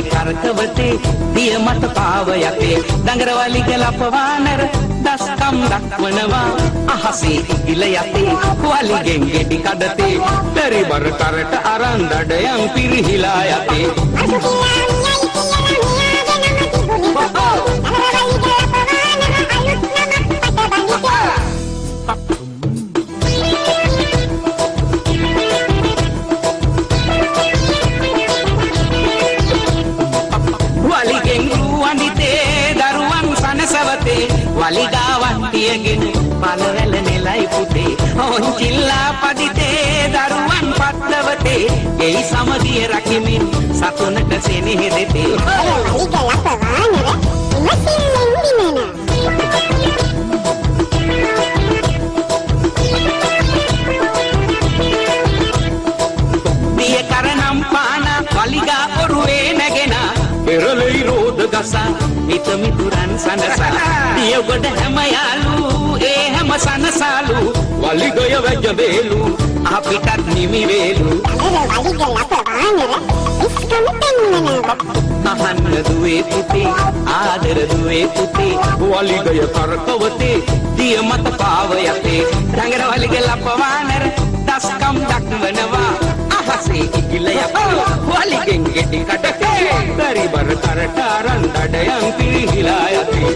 කරකවතේ දිය මත පාව යතේ දඟරවලි ගලපවානර දස්කම් දක්වනවා අහසේ ඉගිල යතේ වලිගෙන් ගෙඩි කඩතේ පරිබර කරට අරන් දඩයන් පිරිහිලා යතේ වලිගාවන්තියගෙන පළවැල නෙලයි පුතේ ඔන්චිල්ලා පදිතේ දරුවන් පත්ලවතේ එයි සමදිය රකිමින් සතුනට සෙනෙහ දෙතේ දිය කරනම් පාන වලිගා ඔරුවේ නැගෙන පෙරලෙයි රෝද ගසා මිත මිතුරන් සනසා දිය ගොඩ හැම යාලු ඒ හැම සනසාලු වලිගය වැජ වේලු අපිටත් නිමි වේලු අහන්න දුවේ පුතේ ආදර දුවේ පුතේ වලිගය කරකවතේ දිය මත පාව යතේ රංගර වලිග ලපවානර දස්කම් දක්වනවා අහසේ ඉගිල යපා වලිගෙන් ගෙඩි කඩතේ පරිබර කරට අරන් දඩයන් පිරිහිලා යතේ